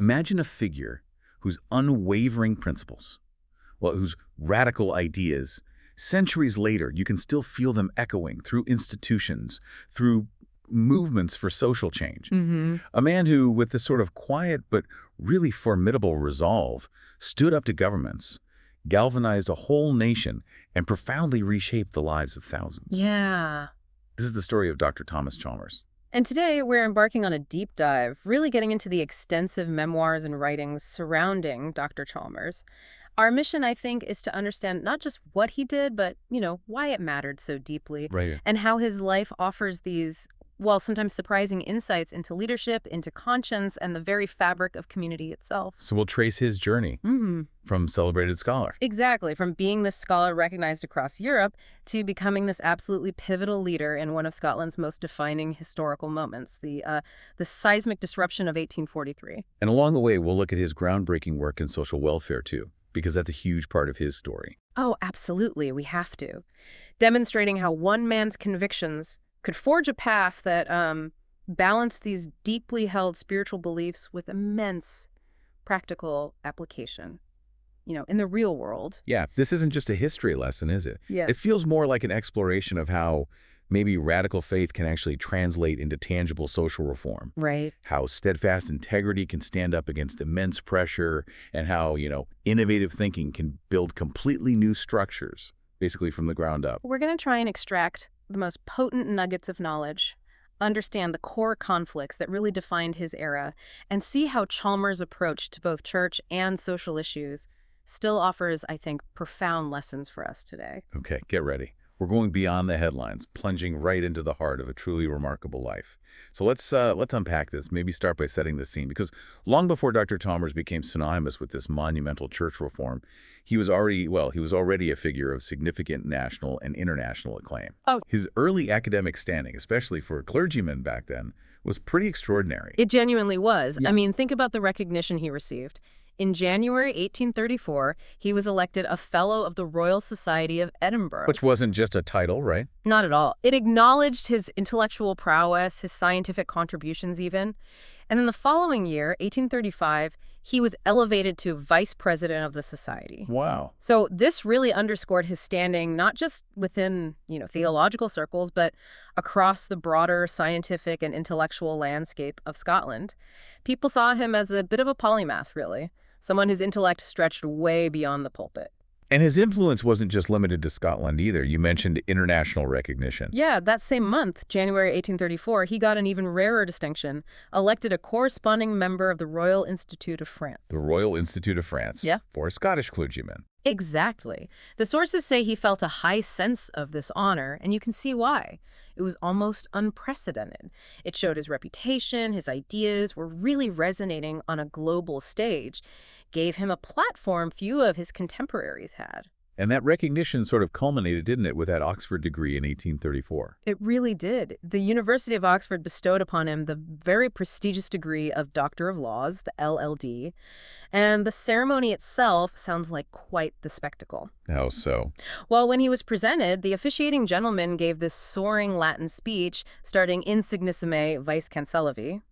Imagine a figure whose unwavering principles, well, whose radical ideas, centuries later, you can still feel them echoing through institutions, through movements for social change. A man who, with this sort of quiet but really formidable resolve, stood up to governments, galvanized a whole nation, and profoundly reshaped the lives of thousands. Yeah. This is the story of Dr. Thomas Chalmers. And today we're embarking on a deep dive, really getting into the extensive memoirs and writings surrounding Dr. Chalmers. Our mission, I think, is to understand not just what he did, but, why it mattered so deeply. Right. And how his life offers these, well, sometimes surprising insights into leadership, into conscience, and the very fabric of community itself. So we'll trace his journey from celebrated scholar. Exactly. From being this scholar recognized across Europe to becoming this absolutely pivotal leader in one of Scotland's most defining historical moments, the seismic disruption of 1843. And along the way, we'll look at his groundbreaking work in social welfare, too, because that's a huge part of his story. Oh, absolutely. We have to. Demonstrating how one man's convictions could forge a path that balanced these deeply held spiritual beliefs with immense practical application, in the real world. Yeah, this isn't just a history lesson, is it? Yes. It feels more like an exploration of how maybe radical faith can actually translate into tangible social reform. Right. How steadfast integrity can stand up against immense pressure, and how, innovative thinking can build completely new structures, basically from the ground up. We're going to try and extract the most potent nuggets of knowledge, understand the core conflicts that really defined his era, and see how Chalmers' approach to both church and social issues still offers, I think, profound lessons for us today. Okay, get ready. We're going beyond the headlines, plunging right into the heart of a truly remarkable life. So let's unpack this, maybe start by setting the scene, because long before Dr. Chalmers became synonymous with this monumental church reform, he was already a figure of significant national and international acclaim. Oh. His early academic standing, especially for a clergyman back then, was pretty extraordinary. It genuinely was. Yeah. I mean, think about the recognition he received. In January 1834, he was elected a Fellow of the Royal Society of Edinburgh. Which wasn't just a title, right? Not at all. It acknowledged his intellectual prowess, his scientific contributions even. And then the following year, 1835, he was elevated to Vice President of the Society. Wow. So this really underscored his standing not just within, theological circles, but across the broader scientific and intellectual landscape of Scotland. People saw him as a bit of a polymath, really. Someone whose intellect stretched way beyond the pulpit. And his influence wasn't just limited to Scotland either. You mentioned international recognition. Yeah, that same month, January 1834, he got an even rarer distinction, elected a corresponding member of the Royal Institute of France. The Royal Institute of France. Yeah. For a Scottish clergyman. Exactly. The sources say he felt a high sense of this honor, and you can see why. It was almost unprecedented. It showed his reputation, his ideas were really resonating on a global stage, gave him a platform few of his contemporaries had. And that recognition sort of culminated, didn't it, with that Oxford degree in 1834? It really did. The University of Oxford bestowed upon him the very prestigious degree of Doctor of Laws, the LLD, and the ceremony itself sounds like quite the spectacle. How so? Well, when he was presented, the officiating gentleman gave this soaring Latin speech starting Insignissime Vice Cancellivi,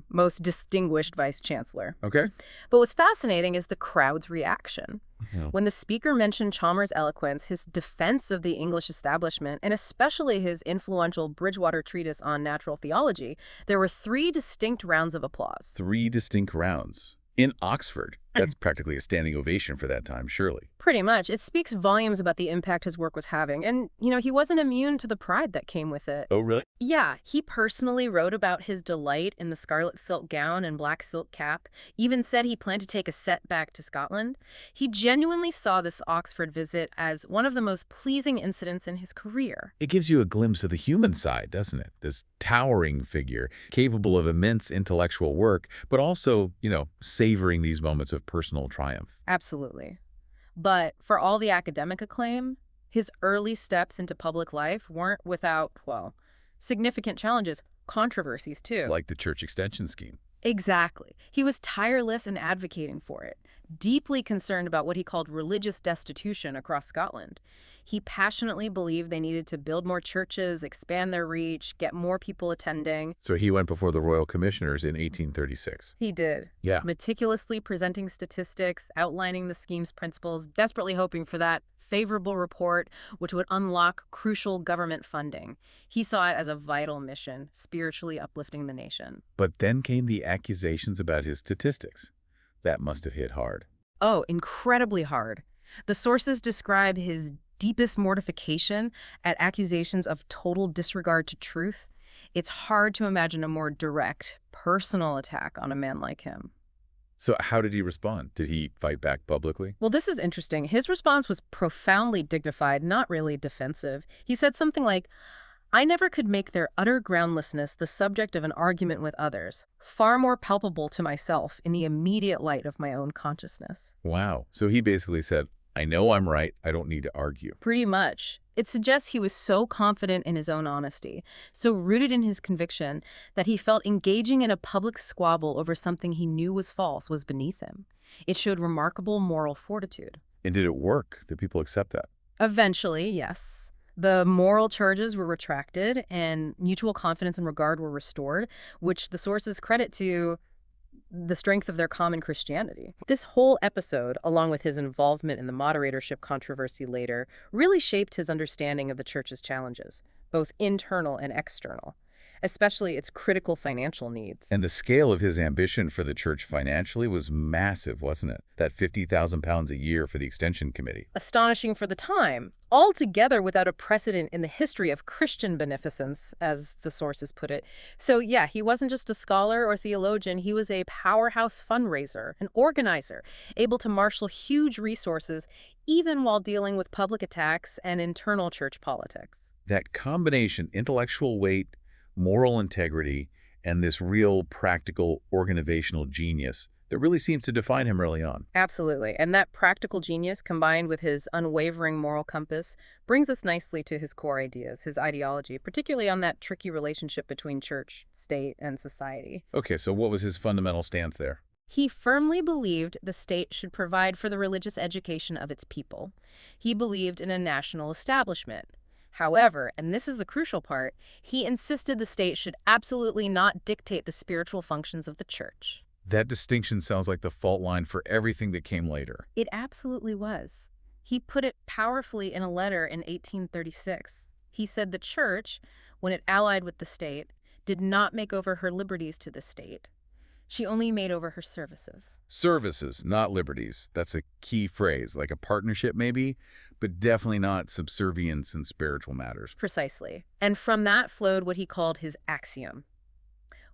most distinguished vice chancellor. Okay. But what's fascinating is the crowd's reaction. Yeah. When the speaker mentioned Chalmers' eloquence, his defense of the English establishment, and especially his influential Bridgewater treatise on natural theology, there were 3 distinct rounds of applause. 3 distinct rounds. In Oxford. That's practically a standing ovation for that time, surely. Pretty much. It speaks volumes about the impact his work was having. And, he wasn't immune to the pride that came with it. Oh, really? Yeah, he personally wrote about his delight in the scarlet silk gown and black silk cap, even said he planned to take a set back to Scotland. He genuinely saw this Oxford visit as one of the most pleasing incidents in his career. It gives you a glimpse of the human side, doesn't it? This towering figure, capable of immense intellectual work, but also, savoring these moments of personal triumph. Absolutely. But for all the academic acclaim, his early steps into public life weren't without, significant challenges, controversies too. Like the church extension scheme. Exactly. He was tireless in advocating for it, deeply concerned about what he called religious destitution across Scotland. He passionately believed they needed to build more churches, expand their reach, get more people attending. So he went before the Royal Commissioners in 1836. He did. Yeah. Meticulously presenting statistics, outlining the scheme's principles, desperately hoping for that favorable report, which would unlock crucial government funding. He saw it as a vital mission, spiritually uplifting the nation. But then came the accusations about his statistics. That must have hit hard. Oh, incredibly hard. The sources describe his deepest mortification at accusations of total disregard to truth. It's hard to imagine a more direct, personal attack on a man like him. So how did he respond? Did he fight back publicly? Well, this is interesting. His response was profoundly dignified, not really defensive. He said something like, "I never could make their utter groundlessness the subject of an argument with others, far more palpable to myself in the immediate light of my own consciousness." Wow. So he basically said, I know I'm right. I don't need to argue. Pretty much. It suggests he was so confident in his own honesty, so rooted in his conviction, that he felt engaging in a public squabble over something he knew was false was beneath him. It showed remarkable moral fortitude. And did it work? Did people accept that? Eventually, yes. The moral charges were retracted and mutual confidence and regard were restored, which the sources credit to the strength of their common Christianity. This whole episode, along with his involvement in the moderatorship controversy later, really shaped his understanding of the church's challenges, both internal and external, especially its critical financial needs. And the scale of his ambition for the church financially was massive, wasn't it? That £50,000 a year for the Extension Committee. Astonishing for the time, altogether without a precedent in the history of Christian beneficence, as the sources put it. So yeah, he wasn't just a scholar or theologian, he was a powerhouse fundraiser, an organizer, able to marshal huge resources even while dealing with public attacks and internal church politics. That combination, intellectual weight, moral integrity, and this real practical organizational genius that really seems to define him early on. Absolutely. And that practical genius, combined with his unwavering moral compass, brings us nicely to his core ideas, his ideology, particularly on that tricky relationship between church, state, and society. Okay, so what was his fundamental stance there? He firmly believed the state should provide for the religious education of its people. He believed in a national establishment. However, and this is the crucial part, he insisted the state should absolutely not dictate the spiritual functions of the church. That distinction sounds like the fault line for everything that came later. It absolutely was. He put it powerfully in a letter in 1836. He said the church, when it allied with the state, did not make over her liberties to the state. She only made over her services. Services, not liberties. That's a key phrase, like a partnership maybe, but definitely not subservience in spiritual matters. Precisely. And from that flowed what he called his axiom.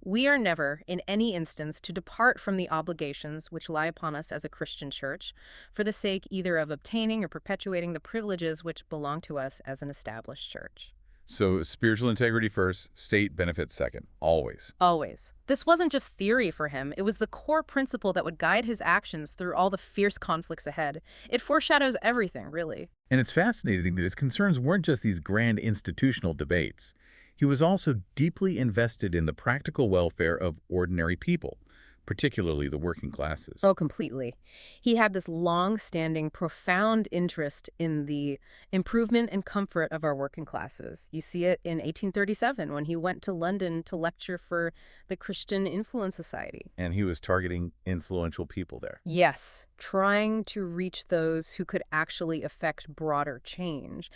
We are never, in any instance, to depart from the obligations which lie upon us as a Christian church, for the sake either of obtaining or perpetuating the privileges which belong to us as an established church. So spiritual integrity first, state benefits second, always. Always. This wasn't just theory for him. It was the core principle that would guide his actions through all the fierce conflicts ahead. It foreshadows everything, really. And it's fascinating that his concerns weren't just these grand institutional debates. He was also deeply invested in the practical welfare of ordinary people, particularly the working classes. Oh, completely. He had this long-standing, profound interest in the improvement and comfort of our working classes. You see it in 1837 when he went to London to lecture for the Christian Influence Society. And he was targeting influential people there. Yes, trying to reach those who could actually affect broader change.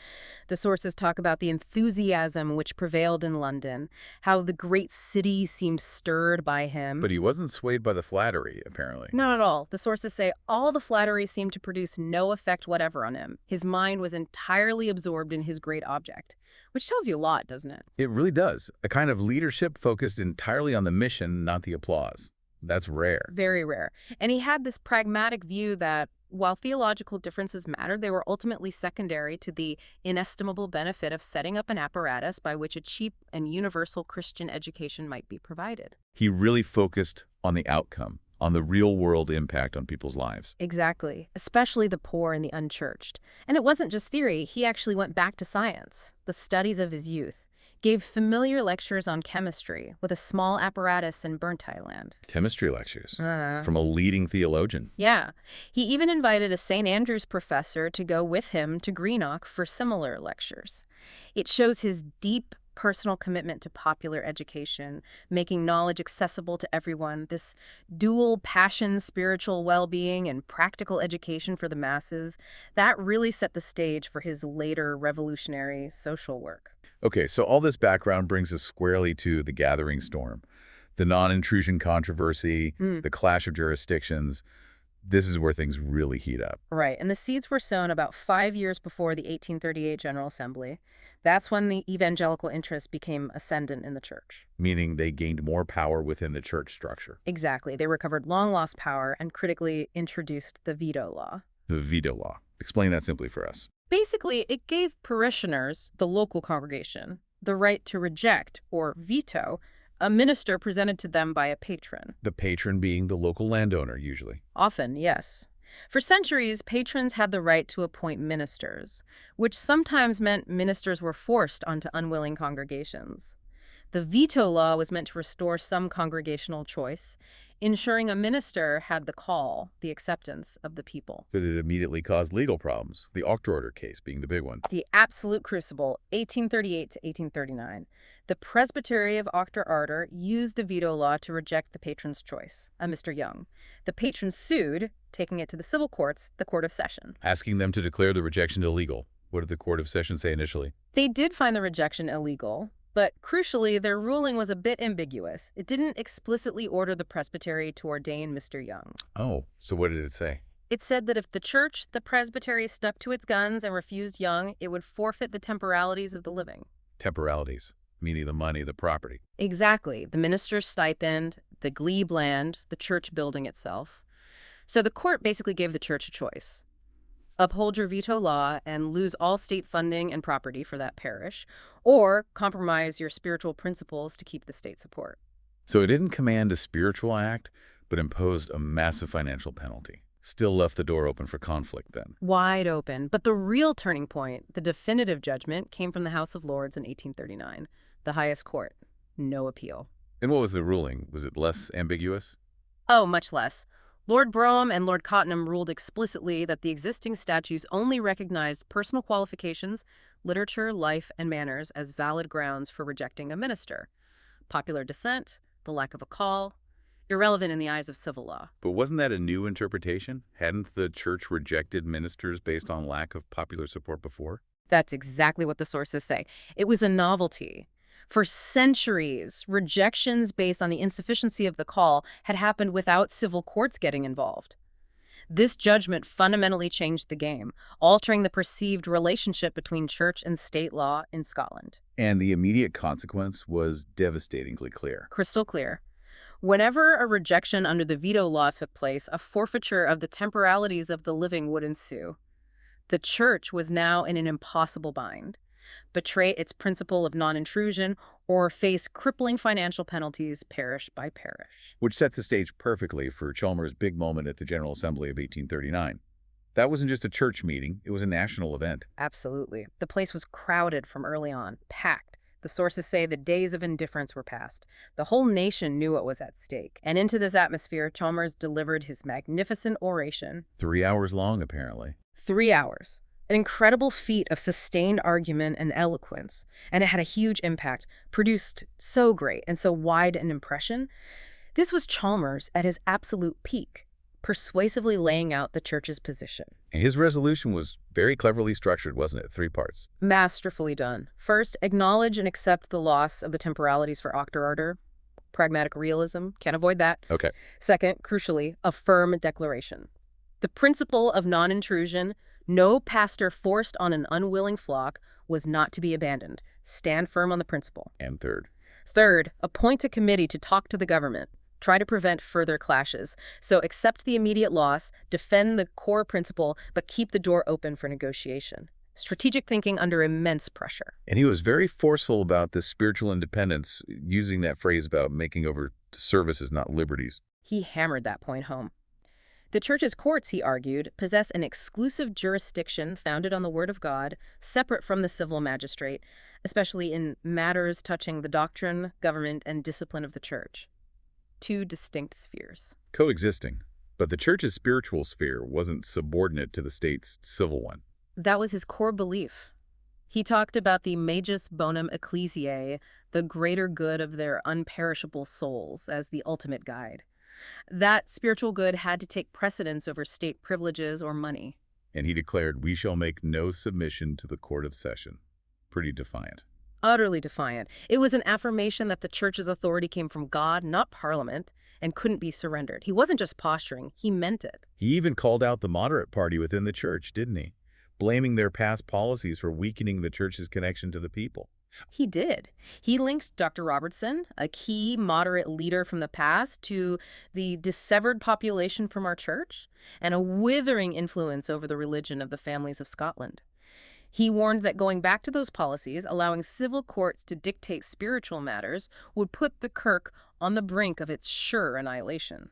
The sources talk about the enthusiasm which prevailed in London, how the great city seemed stirred by him. But he wasn't swayed by the flattery, apparently. Not at all. The sources say all the flattery seemed to produce no effect whatever on him. His mind was entirely absorbed in his great object, which tells you a lot, doesn't it? It really does. A kind of leadership focused entirely on the mission, not the applause. That's rare. Very rare. And he had this pragmatic view that while theological differences mattered, they were ultimately secondary to the inestimable benefit of setting up an apparatus by which a cheap and universal Christian education might be provided. He really focused on the outcome, on the real-world impact on people's lives. Exactly, especially the poor and the unchurched. And it wasn't just theory. He actually went back to science, the studies of his youth, gave familiar lectures on chemistry with a small apparatus in burnt Thailand. Chemistry lectures from a leading theologian. Yeah. He even invited a St. Andrews professor to go with him to Greenock for similar lectures. It shows his deep personal commitment to popular education, making knowledge accessible to everyone, this dual passion, spiritual well-being, and practical education for the masses. That really set the stage for his later revolutionary social work. Okay, so all this background brings us squarely to the gathering storm. The non-intrusion controversy, the clash of jurisdictions. This is where things really heat up. Right, and the seeds were sown about 5 years before the 1838 General Assembly. That's when the evangelical interest became ascendant in the church. Meaning they gained more power within the church structure. Exactly. They recovered long-lost power and critically introduced the veto law. The veto law. Explain that simply for us. Basically, it gave parishioners, the local congregation, the right to reject or veto a minister presented to them by a patron. The patron being the local landowner, usually. Often, yes. For centuries, patrons had the right to appoint ministers, which sometimes meant ministers were forced onto unwilling congregations. The veto law was meant to restore some congregational choice, ensuring a minister had the call, the acceptance of the people. But it immediately caused legal problems, the Octor Order case being the big one. The absolute crucible, 1838 to 1839. The Presbytery of Octor Order used the veto law to reject the patron's choice, a Mr. Young. The patron sued, taking it to the civil courts, the Court of Session. Asking them to declare the rejection illegal. What did the Court of Session say initially? They did find the rejection illegal, but crucially, their ruling was a bit ambiguous. It didn't explicitly order the presbytery to ordain Mr. Young. Oh, so what did it say? It said that if the church, the presbytery, stuck to its guns and refused Young, it would forfeit the temporalities of the living. Temporalities, meaning the money, the property. Exactly. The minister's stipend, the glebe land, the church building itself. So the court basically gave the church a choice. Uphold your veto law and lose all state funding and property for that parish, or compromise your spiritual principles to keep the state support. So it didn't command a spiritual act, but imposed a massive financial penalty. Still left the door open for conflict then. Wide open. But the real turning point, the definitive judgment, came from the House of Lords in 1839, the highest court. No appeal. And what was the ruling? Was it less ambiguous? Oh, much less. Lord Brougham and Lord Cottenham ruled explicitly that the existing statutes only recognized personal qualifications, literature, life, and manners as valid grounds for rejecting a minister. Popular dissent, the lack of a call, irrelevant in the eyes of civil law. But wasn't that a new interpretation? Hadn't the church rejected ministers based on lack of popular support before? That's exactly what the sources say. It was a novelty. For centuries, rejections based on the insufficiency of the call had happened without civil courts getting involved. This judgment fundamentally changed the game, altering the perceived relationship between church and state law in Scotland. And the immediate consequence was devastatingly clear. Crystal clear. Whenever a rejection under the veto law took place, a forfeiture of the temporalities of the living would ensue. The church was now in an impossible bind. Betray its principle of non-intrusion, or face crippling financial penalties parish by parish. Which sets the stage perfectly for Chalmers' big moment at the General Assembly of 1839. That wasn't just a church meeting, it was a national event. Absolutely. The place was crowded from early on, packed. The sources say the days of indifference were past. The whole nation knew what was at stake. And into this atmosphere, Chalmers delivered his magnificent oration. 3 hours long, apparently. 3 hours. An incredible feat of sustained argument and eloquence, and it had a huge impact, produced so great and so wide an impression. This was Chalmers at his absolute peak, persuasively laying out the church's position. And his resolution was very cleverly structured, wasn't it? 3 parts. Masterfully done. First, acknowledge and accept the loss of the temporalities for Octor Order. Pragmatic realism, can't avoid that. Okay. Second, crucially, a firm declaration. The principle of non-intrusion, no pastor forced on an unwilling flock, was not to be abandoned. Stand firm on the principle. And third. Third, appoint a committee to talk to the government. Try to prevent further clashes. So accept the immediate loss, defend the core principle, but keep the door open for negotiation. Strategic thinking under immense pressure. And he was very forceful about this spiritual independence, using that phrase about making over services, not liberties. He hammered that point home. The church's courts, he argued, possess an exclusive jurisdiction founded on the Word of God, separate from the civil magistrate, especially in matters touching the doctrine, government, and discipline of the church. Two distinct spheres. Coexisting. But the church's spiritual sphere wasn't subordinate to the state's civil one. That was his core belief. He talked about the majus bonum ecclesiae, the greater good of their unperishable souls, as the ultimate guide. That spiritual good had to take precedence over state privileges or money. And he declared, "We shall make no submission to the court of session." Pretty defiant. Utterly defiant. It was an affirmation that the church's authority came from God, not Parliament, and couldn't be surrendered. He wasn't just posturing, he meant it. He even called out the moderate party within the church, didn't he? Blaming their past policies for weakening the church's connection to the people. He did. He linked Dr. Robertson, a key moderate leader from the past, to the dissevered population from our church and a withering influence over the religion of the families of Scotland. He warned that going back to those policies, allowing civil courts to dictate spiritual matters, would put the Kirk on the brink of its sure annihilation.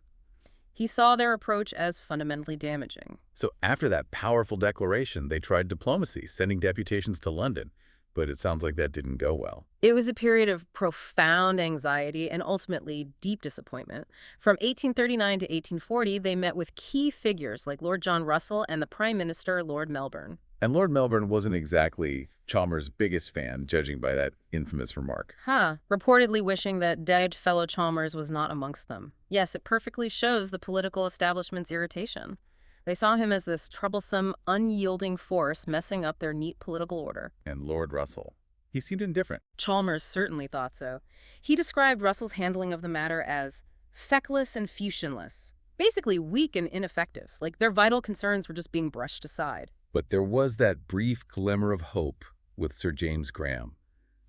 He saw their approach as fundamentally damaging. So after that powerful declaration, they tried diplomacy, sending deputations to London. But it sounds like that didn't go well. It was a period of profound anxiety and ultimately deep disappointment. From 1839 to 1840, they met with key figures like Lord John Russell and the Prime Minister, Lord Melbourne. And Lord Melbourne wasn't exactly Chalmers' biggest fan, judging by that infamous remark. Reportedly wishing that dead fellow Chalmers was not amongst them. Yes, it perfectly shows the political establishment's irritation. They saw him as this troublesome, unyielding force messing up their neat political order. And Lord Russell, he seemed indifferent. Chalmers certainly thought so. He described Russell's handling of the matter as feckless and fusionless, basically weak and ineffective, like their vital concerns were just being brushed aside. But there was that brief glimmer of hope with Sir James Graham,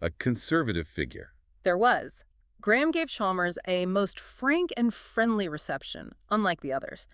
a conservative figure. There was. Graham gave Chalmers a most frank and friendly reception, unlike the others.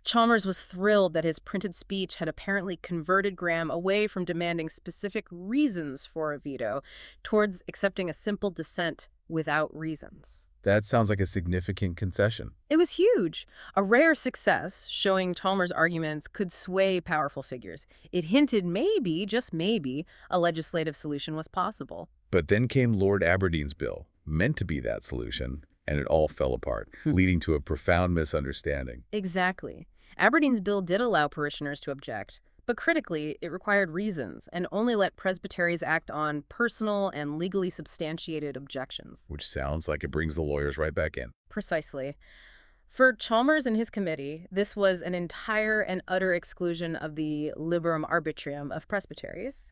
Chalmers was thrilled that his printed speech had apparently converted Graham away from demanding specific reasons for a veto towards accepting a simple dissent without reasons. That sounds like a significant concession. It was huge. A rare success, showing Chalmers' arguments could sway powerful figures. It hinted maybe, just maybe, a legislative solution was possible. But then came Lord Aberdeen's bill, meant to be that solution, and it all fell apart, leading to a profound misunderstanding. Exactly. Aberdeen's bill did allow parishioners to object, but critically, it required reasons and only let presbyteries act on personal and legally substantiated objections. Which sounds like it brings the lawyers right back in. Precisely. For Chalmers and his committee, this was an entire and utter exclusion of the liberum arbitrium of presbyteries,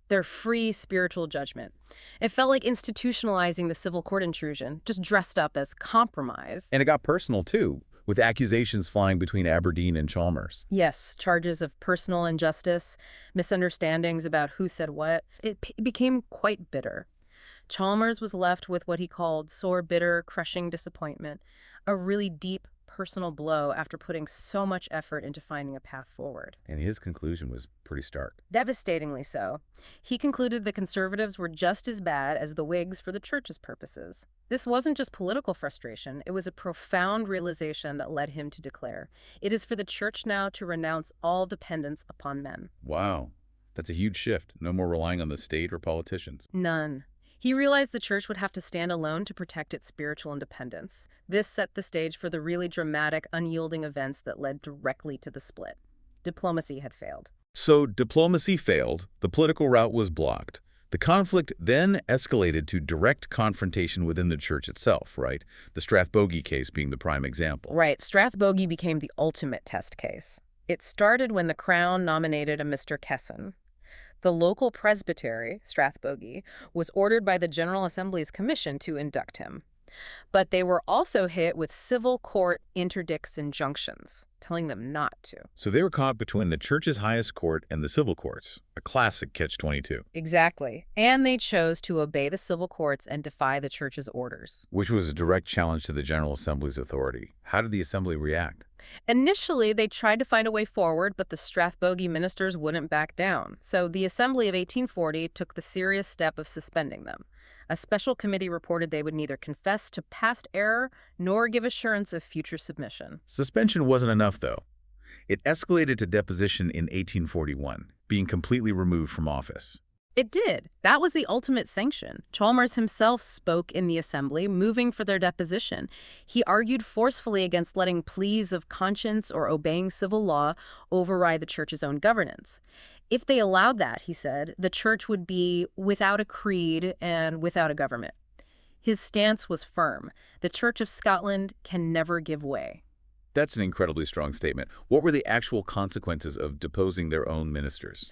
their free spiritual judgment. It felt like institutionalizing the civil court intrusion, just dressed up as compromise. And it got personal, too, with accusations flying between Aberdeen and Chalmers. Yes, charges of personal injustice, misunderstandings about who said what. It became quite bitter. Chalmers was left with what he called sore, bitter, crushing disappointment, a really deep personal blow after putting so much effort into finding a path forward. And his conclusion was pretty stark. Devastatingly so. He concluded the conservatives were just as bad as the Whigs for the church's purposes. This wasn't just political frustration, it was a profound realization that led him to declare, "It is for the church now to renounce all dependence upon men." Wow, that's a huge shift. No more relying on the state or politicians. None. He realized the church would have to stand alone to protect its spiritual independence. This set the stage for the really dramatic, unyielding events that led directly to the split. Diplomacy had failed. So diplomacy failed, the political route was blocked. The conflict then escalated to direct confrontation within the church itself, right? The Strathbogie case being the prime example. Right. Strathbogie became the ultimate test case. It started when the Crown nominated a Mr. Kesson. The local presbytery, Strathbogie, was ordered by the General Assembly's commission to induct him. But they were also hit with civil court interdicts injunctions, telling them not to. So they were caught between the church's highest court and the civil courts, a classic catch-22. Exactly. And they chose to obey the civil courts and defy the church's orders. Which was a direct challenge to the General Assembly's authority. How did the Assembly react? Initially, they tried to find a way forward, but the Strathbogie ministers wouldn't back down. So the Assembly of 1840 took the serious step of suspending them. A special committee reported they would neither confess to past error nor give assurance of future submission. Suspension wasn't enough, though. It escalated to deposition in 1841, being completely removed from office. It did. That was the ultimate sanction. Chalmers himself spoke in the assembly, moving for their deposition. He argued forcefully against letting pleas of conscience or obeying civil law override the church's own governance. If they allowed that, he said, the church would be without a creed and without a government. His stance was firm. The Church of Scotland can never give way. That's an incredibly strong statement. What were the actual consequences of deposing their own ministers?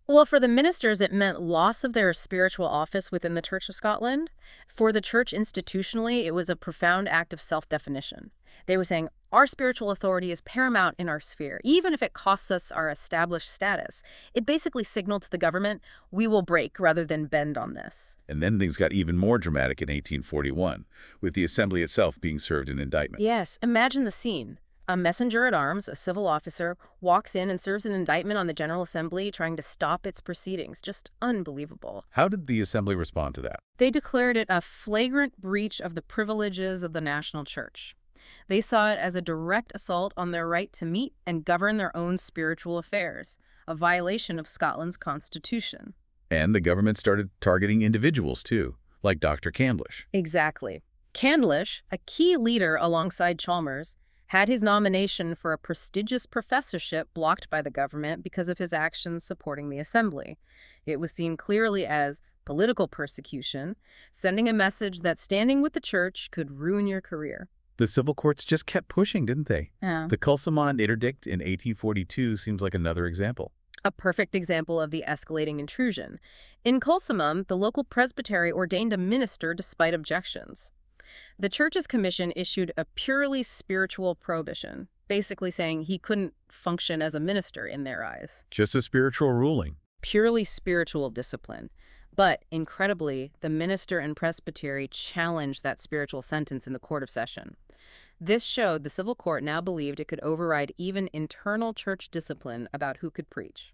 Well, for the ministers, it meant loss of their spiritual office within the Church of Scotland. For the church institutionally, it was a profound act of self-definition. They were saying, our spiritual authority is paramount in our sphere, even if it costs us our established status. It basically signaled to the government, we will break rather than bend on this. And then things got even more dramatic in 1841, with the assembly itself being served an indictment. Yes, imagine the scene. A messenger at arms, a civil officer, walks in and serves an indictment on the General Assembly, trying to stop its proceedings. Just unbelievable. How did the assembly respond to that? They declared it a flagrant breach of the privileges of the national church. They saw it as a direct assault on their right to meet and govern their own spiritual affairs, a violation of Scotland's constitution. And the government started targeting individuals, too, like Dr. Candlish. Exactly. Candlish, a key leader alongside Chalmers, had his nomination for a prestigious professorship blocked by the government because of his actions supporting the assembly. It was seen clearly as political persecution, sending a message that standing with the church could ruin your career. The civil courts just kept pushing, didn't they? Yeah. The Culminating interdict in 1842 seems like another example. A perfect example of the escalating intrusion. In Culsamum, the local presbytery ordained a minister despite objections. The church's commission issued a purely spiritual prohibition, basically saying he couldn't function as a minister in their eyes. Just a spiritual ruling. Purely spiritual discipline. But, incredibly, the minister and presbytery challenged that spiritual sentence in the court of session. This showed the civil court now believed it could override even internal church discipline about who could preach.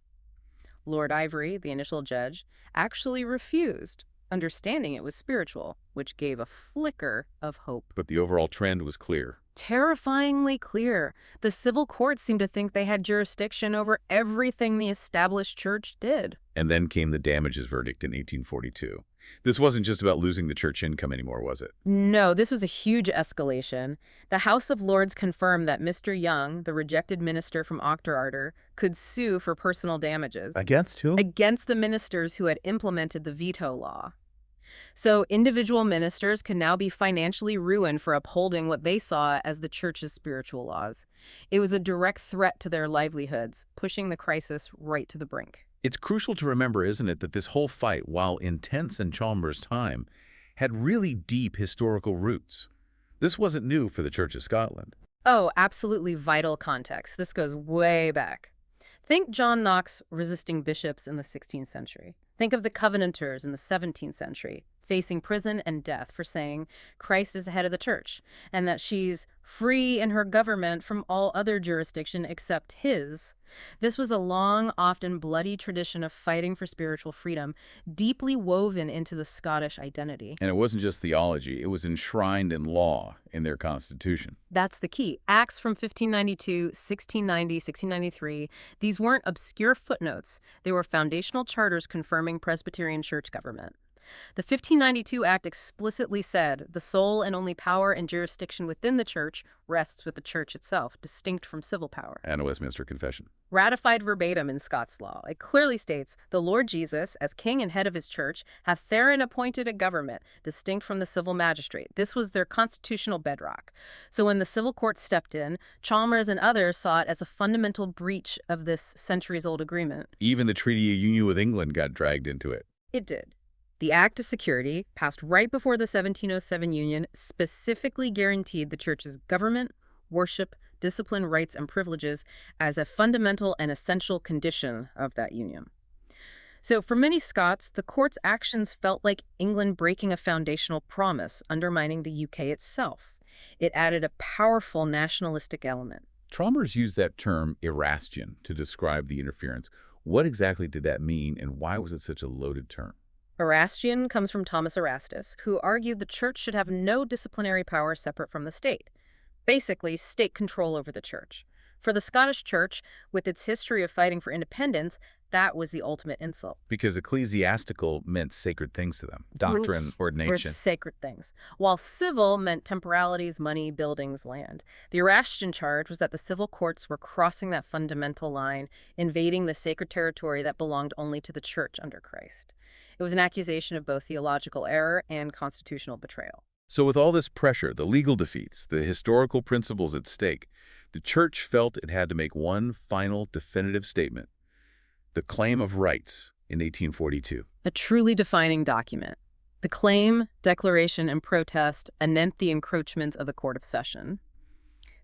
Lord Ivory, the initial judge, actually refused, understanding it was spiritual, which gave a flicker of hope. But the overall trend was clear. Terrifyingly clear. The civil courts seemed to think they had jurisdiction over everything the established church did. And then came the damages verdict in 1842. This wasn't just about losing the church income anymore, was it? No, this was a huge escalation. The House of Lords confirmed that Mr. Young, the rejected minister from Auchterarder, could sue for personal damages. Against who? Against the ministers who had implemented the veto law. So individual ministers could now be financially ruined for upholding what they saw as the church's spiritual laws. It was a direct threat to their livelihoods, pushing the crisis right to the brink. It's crucial to remember, isn't it, that this whole fight, while intense in Chalmers' time, had really deep historical roots. This wasn't new for the Church of Scotland. Oh, absolutely vital context. This goes way back. Think John Knox resisting bishops in the 16th century. Think of the Covenanters in the 17th century, facing prison and death for saying Christ is the head of the church, and that she's free in her government from all other jurisdiction except his. This was a long, often bloody tradition of fighting for spiritual freedom, deeply woven into the Scottish identity. And it wasn't just theology, it was enshrined in law in their constitution. That's the key. Acts from 1592, 1690, 1693, these weren't obscure footnotes. They were foundational charters confirming Presbyterian church government. The 1592 Act explicitly said the sole and only power and jurisdiction within the church rests with the church itself, distinct from civil power. And a Westminster Confession. Ratified verbatim in Scots law, it clearly states, the Lord Jesus, as king and head of his church, hath therein appointed a government, distinct from the civil magistrate. This was their constitutional bedrock. So when the civil court stepped in, Chalmers and others saw it as a fundamental breach of this centuries-old agreement. Even the Treaty of Union with England got dragged into it. It did. The Act of Security, passed right before the 1707 Union, specifically guaranteed the church's government, worship, discipline, rights, and privileges as a fundamental and essential condition of that union. So for many Scots, the court's actions felt like England breaking a foundational promise, undermining the UK itself. It added a powerful nationalistic element. Chalmers used that term Erastian to describe the interference. What exactly did that mean, and why was it such a loaded term? Erastian comes from Thomas Erastus, who argued the church should have no disciplinary power separate from the state. Basically, state control over the church. For the Scottish church, with its history of fighting for independence, that was the ultimate insult. Because ecclesiastical meant sacred things to them. Doctrine, Groups ordination. were sacred things, while civil meant temporalities, money, buildings, land. The Erastian charge was that the civil courts were crossing that fundamental line, invading the sacred territory that belonged only to the church under Christ. It was an accusation of both theological error and constitutional betrayal. So with all this pressure, the legal defeats, the historical principles at stake, the church felt it had to make one final definitive statement: the Claim of Rights in 1842. A truly defining document. The claim, declaration, and protest anent the encroachments of the Court of Session.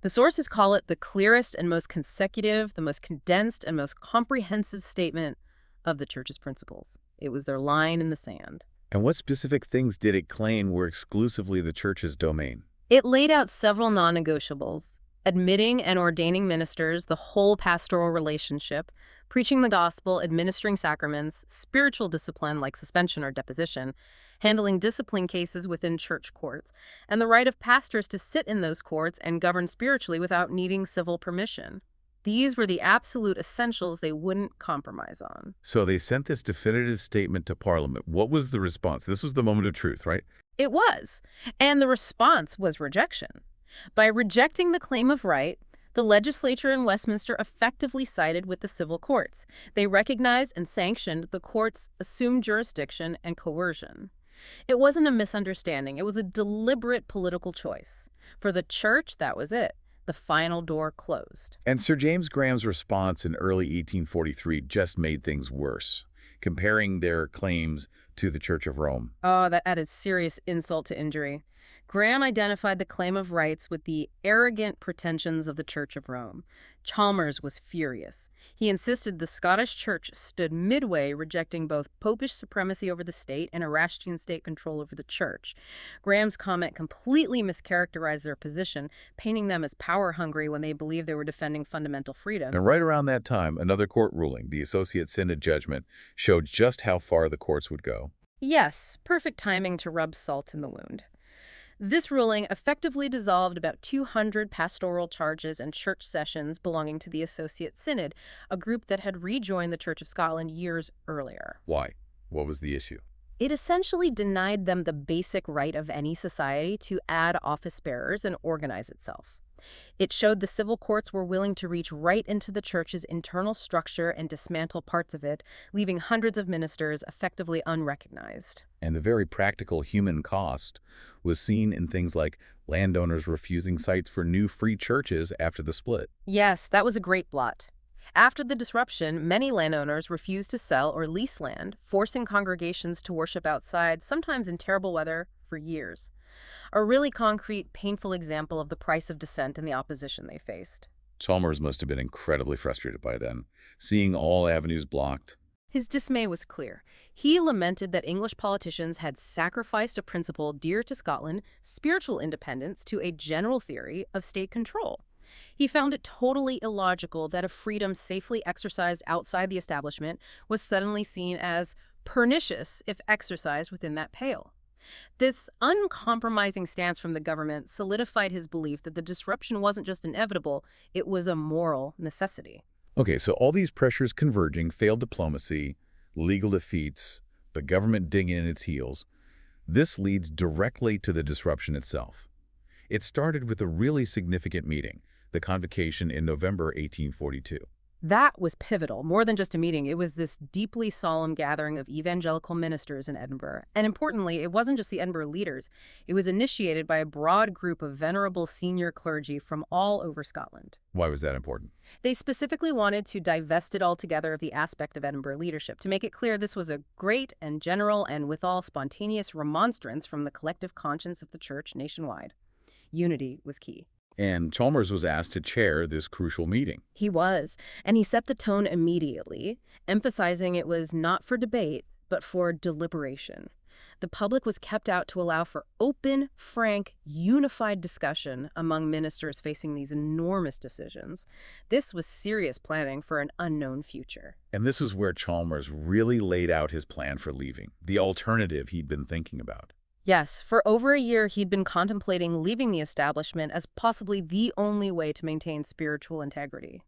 The sources call it the clearest and most consecutive, the most condensed and most comprehensive statement of the church's principles. It was their line in the sand. And what specific things did it claim were exclusively the church's domain? It laid out several non-negotiables: admitting and ordaining ministers, the whole pastoral relationship, preaching the gospel, administering sacraments, spiritual discipline like suspension or deposition, handling discipline cases within church courts, and the right of pastors to sit in those courts and govern spiritually without needing civil permission. These were the absolute essentials they wouldn't compromise on. So they sent this definitive statement to Parliament. What was the response? This was the moment of truth, right? It was. And the response was rejection. By rejecting the claim of right, the legislature in Westminster effectively sided with the civil courts. They recognized and sanctioned the court's assumed jurisdiction and coercion. It wasn't a misunderstanding. It was a deliberate political choice. For the church, that was it. The final door closed. And Sir James Graham's response in early 1843 just made things worse, comparing their claims to the Church of Rome. Oh, that added serious insult to injury. Graham identified the claim of rights with the arrogant pretensions of the Church of Rome. Chalmers was furious. He insisted the Scottish Church stood midway, rejecting both popish supremacy over the state and Erastian state control over the church. Graham's comment completely mischaracterized their position, painting them as power-hungry when they believed they were defending fundamental freedom. And right around that time, another court ruling, the Associate Synod judgment, showed just how far the courts would go. Yes, perfect timing to rub salt in the wound. This ruling effectively dissolved about 200 pastoral charges and church sessions belonging to the Associate Synod, a group that had rejoined the Church of Scotland years earlier. Why? What was the issue? It essentially denied them the basic right of any society to add office bearers and organize itself. It showed the civil courts were willing to reach right into the church's internal structure and dismantle parts of it, leaving hundreds of ministers effectively unrecognized. And the very practical human cost was seen in things like landowners refusing sites for new free churches after the split. Yes, that was a great blot. After the disruption, many landowners refused to sell or lease land, forcing congregations to worship outside, sometimes in terrible weather, for years. A really concrete, painful example of the price of dissent and the opposition they faced. Chalmers must have been incredibly frustrated by then, seeing all avenues blocked. His dismay was clear. He lamented that English politicians had sacrificed a principle dear to Scotland, spiritual independence, to a general theory of state control. He found it totally illogical that a freedom safely exercised outside the establishment was suddenly seen as pernicious if exercised within that pale. This uncompromising stance from the government solidified his belief that the disruption wasn't just inevitable, it was a moral necessity. Okay, so all these pressures converging, failed diplomacy, legal defeats, the government digging in its heels, this leads directly to the disruption itself. It started with a really significant meeting, the Convocation in November 1842. That was pivotal. More than just a meeting, it was this deeply solemn gathering of evangelical ministers in Edinburgh. And importantly, it wasn't just the Edinburgh leaders. It was initiated by a broad group of venerable senior clergy from all over Scotland. Why was that important? They specifically wanted to divest it altogether of the aspect of Edinburgh leadership, to make it clear this was a great and general and withal spontaneous remonstrance from the collective conscience of the church nationwide. Unity was key. And Chalmers was asked to chair this crucial meeting. He was, and he set the tone immediately, emphasizing it was not for debate, but for deliberation. The public was kept out to allow for open, frank, unified discussion among ministers facing these enormous decisions. This was serious planning for an unknown future. And this is where Chalmers really laid out his plan for leaving, the alternative he'd been thinking about. Yes, for over a year he'd been contemplating leaving the establishment as possibly the only way to maintain spiritual integrity.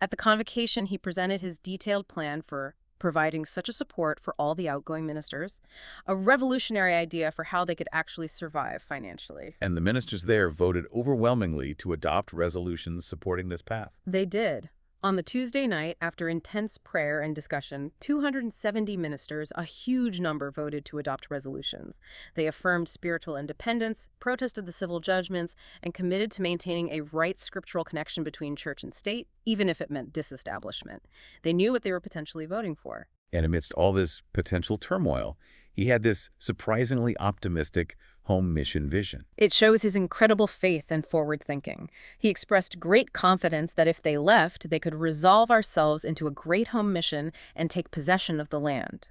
At the convocation, he presented his detailed plan for providing such a support for all the outgoing ministers, a revolutionary idea for how they could actually survive financially. And the ministers there voted overwhelmingly to adopt resolutions supporting this path. They did. On the Tuesday night, after intense prayer and discussion, 270 ministers, a huge number, voted to adopt resolutions. They affirmed spiritual independence, protested the civil judgments, and committed to maintaining a right scriptural connection between church and state, even if it meant disestablishment. They knew what they were potentially voting for. And amidst all this potential turmoil, he had this surprisingly optimistic home mission vision. It shows his incredible faith and forward thinking. He expressed great confidence that if they left, they could resolve ourselves into a great home mission and take possession of the land.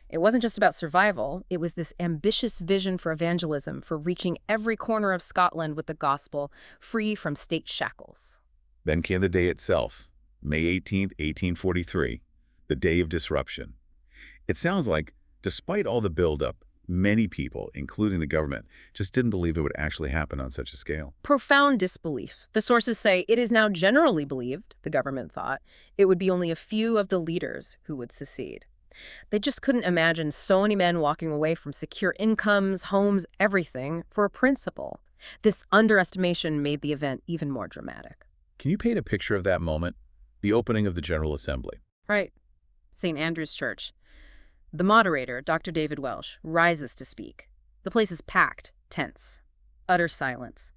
It wasn't just about survival, it was this ambitious vision for evangelism, for reaching every corner of Scotland with the gospel, free from state shackles. Then came the day itself, May 18th, 1843, the day of disruption. It sounds like, despite all the buildup, many people, including the government, just didn't believe it would actually happen on such a scale. Profound disbelief. The sources say it is now generally believed, the government thought, it would be only a few of the leaders who would secede. They just couldn't imagine so many men walking away from secure incomes, homes, everything, for a principle. This underestimation made the event even more dramatic. Can you paint a picture of that moment? The opening of the General Assembly. Right. St. Andrew's Church. The moderator, Dr. David Welsh, rises to speak. The place is packed, tense, utter silence.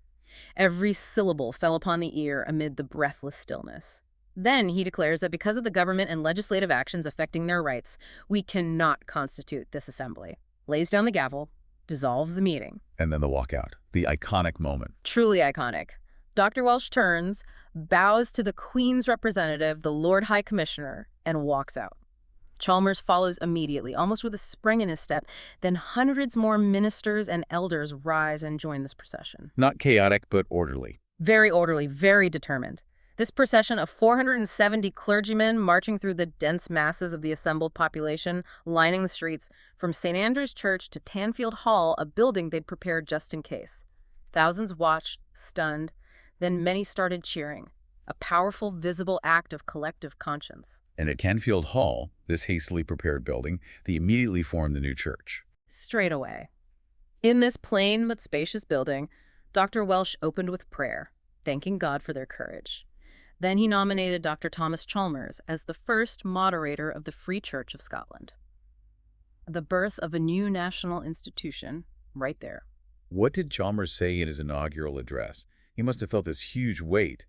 Every syllable fell upon the ear amid the breathless stillness. Then he declares that because of the government and legislative actions affecting their rights, we cannot constitute this assembly. Lays down the gavel, dissolves the meeting. And then the walkout, the iconic moment. Truly iconic. Dr. Welsh turns, bows to the Queen's representative, the Lord High Commissioner, and walks out. Chalmers follows immediately, almost with a spring in his step. Then hundreds more ministers and elders rise and join this procession. Not chaotic, but orderly. Very orderly, very determined. This procession of 470 clergymen marching through the dense masses of the assembled population, lining the streets from St. Andrew's Church to Tanfield Hall, a building they'd prepared just in case. Thousands watched, stunned. Then many started cheering. A powerful, visible act of collective conscience. And at Canfield Hall, this hastily prepared building, they immediately formed the new church. Straight away. In this plain but spacious building, Dr. Welsh opened with prayer, thanking God for their courage. Then he nominated Dr. Thomas Chalmers as the first moderator of the Free Church of Scotland. The birth of a new national institution, right there. What did Chalmers say in his inaugural address? He must have felt this huge weight,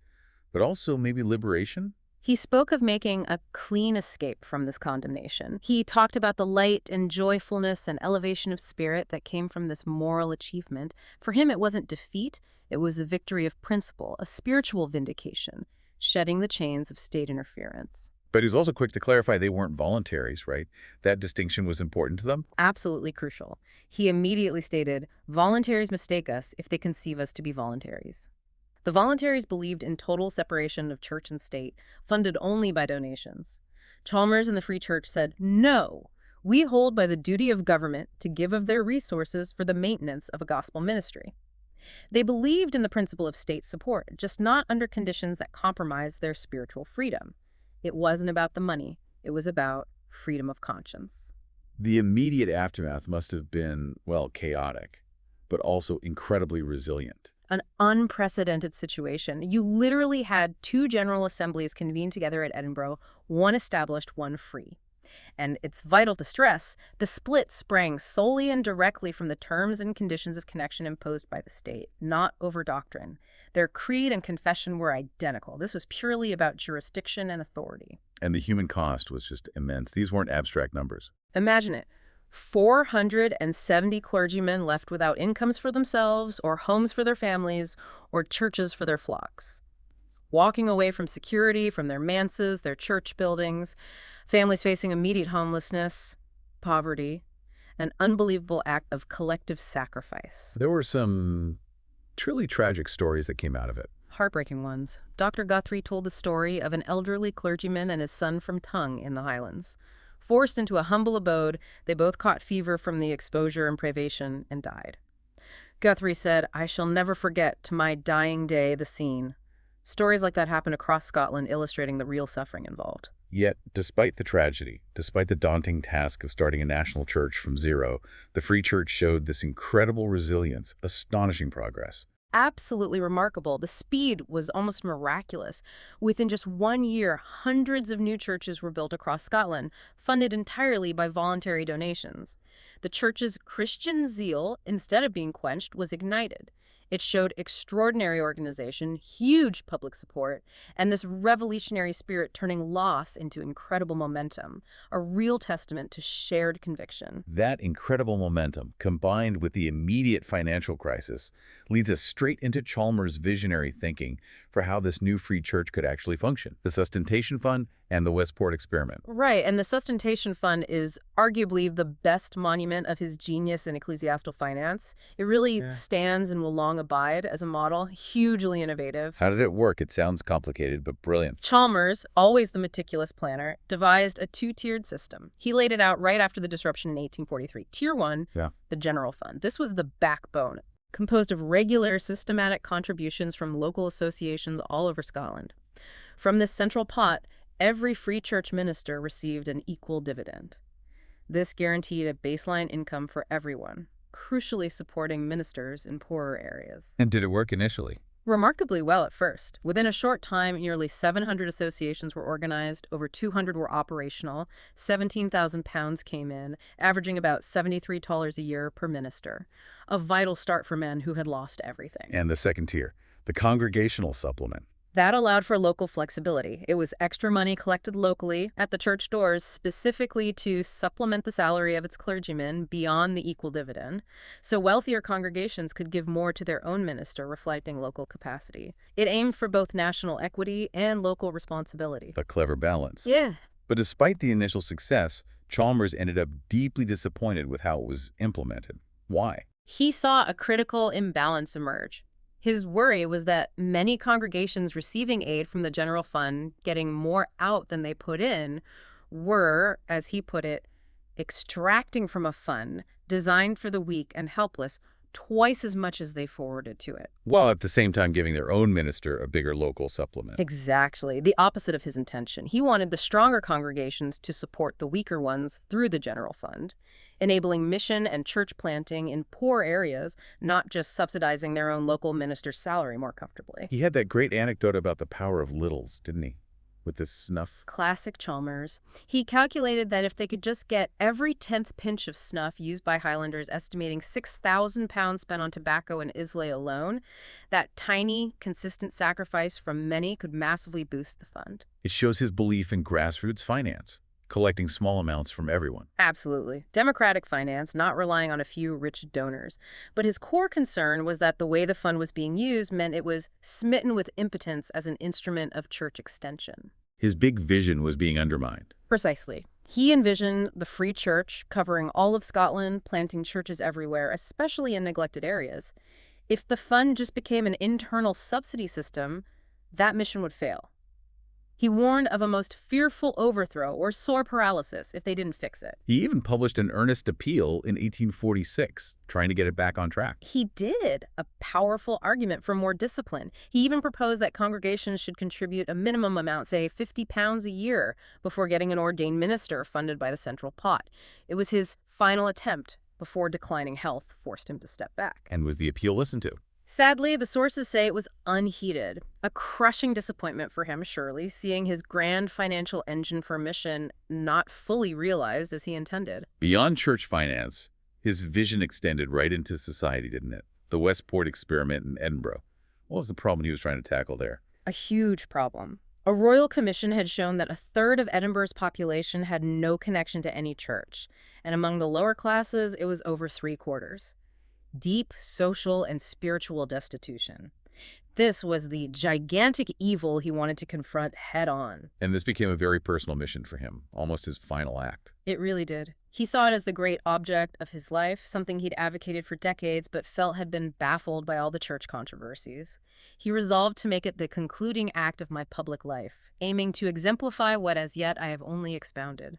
but also maybe liberation? He spoke of making a clean escape from this condemnation. He talked about the light and joyfulness and elevation of spirit that came from this moral achievement. For him, it wasn't defeat. It was a victory of principle, a spiritual vindication, shedding the chains of state interference. But he was also quick to clarify they weren't voluntaries, right? That distinction was important to them? Absolutely crucial. He immediately stated, "Voluntaries mistake us if they conceive us to be voluntaries." The voluntaries believed in total separation of church and state, funded only by donations. Chalmers and the Free Church said, "No, we hold by the duty of government to give of their resources for the maintenance of a gospel ministry." They believed in the principle of state support, just not under conditions that compromised their spiritual freedom. It wasn't about the money. It was about freedom of conscience. The immediate aftermath must have been, well, chaotic, but also incredibly resilient. An unprecedented situation. You literally had two general assemblies convened together at Edinburgh, one established, one free. And it's vital to stress, the split sprang solely and directly from the terms and conditions of connection imposed by the state, not over doctrine. Their creed and confession were identical. This was purely about jurisdiction and authority. And the human cost was just immense. These weren't abstract numbers. Imagine it. 470 clergymen left without incomes for themselves, or homes for their families, or churches for their flocks. Walking away from security, from their manses, their church buildings, families facing immediate homelessness, poverty. an unbelievable act of collective sacrifice. There were some truly tragic stories that came out of it. Heartbreaking ones. Dr. Guthrie told the story of an elderly clergyman and his son from Tongue in the Highlands. Forced into a humble abode, they both caught fever from the exposure and privation and died. Guthrie said, "I shall never forget to my dying day the scene." Stories like that happen across Scotland, illustrating the real suffering involved. Yet, despite the tragedy, despite the daunting task of starting a national church from zero, the Free Church showed this incredible resilience, astonishing progress. Absolutely remarkable. The speed was almost miraculous. Within just 1 year, hundreds of new churches were built across Scotland, funded entirely by voluntary donations. The church's Christian zeal, instead of being quenched, was ignited. It showed extraordinary organization, huge public support, and this revolutionary spirit turning loss into incredible momentum, a real testament to shared conviction. That incredible momentum, combined with the immediate financial crisis, leads us straight into Chalmers' visionary thinking for how this new free church could actually function. The Sustentation Fund and the Westport Experiment. Right, and the Sustentation Fund is arguably the best monument of his genius in ecclesiastical finance. It really stands and will long abide as a model, hugely innovative. How did it work? It sounds complicated, but brilliant. Chalmers, always the meticulous planner, devised a two-tiered system. He laid it out right after the disruption in 1843. Tier 1, the general fund. This was the backbone, composed of regular systematic contributions from local associations all over Scotland. From this central pot, every free church minister received an equal dividend. This guaranteed a baseline income for everyone, crucially supporting ministers in poorer areas. And did it work initially? Remarkably well at first. Within a short time, nearly 700 associations were organized, over 200 were operational, £17,000 came in, averaging about $73 a year per minister. A vital start for men who had lost everything. And the second tier, the congregational supplement. That allowed for local flexibility. It was extra money collected locally at the church doors specifically to supplement the salary of its clergymen beyond the equal dividend, so wealthier congregations could give more to their own minister, reflecting local capacity. It aimed for both national equity and local responsibility. A clever balance. Yeah. But despite the initial success, Chalmers ended up deeply disappointed with how it was implemented. Why? He saw a critical imbalance emerge. His worry was that many congregations receiving aid from the general fund, getting more out than they put in, were, as he put it, extracting from a fund designed for the weak and helpless twice as much as they forwarded to it. While at the same time giving their own minister a bigger local supplement. Exactly. The opposite of his intention. He wanted the stronger congregations to support the weaker ones through the general fund, enabling mission and church planting in poor areas, not just subsidizing their own local minister's salary more comfortably. He had that great anecdote about the power of littles, didn't he? With this snuff. Classic Chalmers. He calculated that if they could just get every 10th pinch of snuff used by Highlanders, estimating £6,000 spent on tobacco in Islay alone, that tiny, consistent sacrifice from many could massively boost the fund. It shows his belief in grassroots finance, collecting small amounts from everyone. Absolutely. Democratic finance, not relying on a few rich donors. But his core concern was that the way the fund was being used meant it was smitten with impotence as an instrument of church extension. His big vision was being undermined. Precisely. He envisioned the free church covering all of Scotland, planting churches everywhere, especially in neglected areas. If the fund just became an internal subsidy system, that mission would fail. He warned of a most fearful overthrow or sore paralysis if they didn't fix it. He even published an earnest appeal in 1846, trying to get it back on track. He did, a powerful argument for more discipline. He even proposed that congregations should contribute a minimum amount, say £50 a year, before getting an ordained minister funded by the central pot. It was his final attempt before declining health forced him to step back. And was the appeal listened to? Sadly, the sources say it was unheeded. A crushing disappointment for him, surely, seeing his grand financial engine for mission not fully realized as he intended. Beyond church finance, his vision extended right into society, didn't it? The Westport Experiment in Edinburgh. What was the problem he was trying to tackle there? A huge problem. A royal commission had shown that a third of Edinburgh's population had no connection to any church, and among the lower classes, it was over 3/4. Deep social and spiritual destitution. This was the gigantic evil he wanted to confront head-on. And this became a very personal mission for him, almost his final act. It really did. He saw it as the great object of his life, something he'd advocated for decades but felt had been baffled by all the church controversies. He resolved to make it the concluding act of my public life, aiming to exemplify what as yet I have only expounded.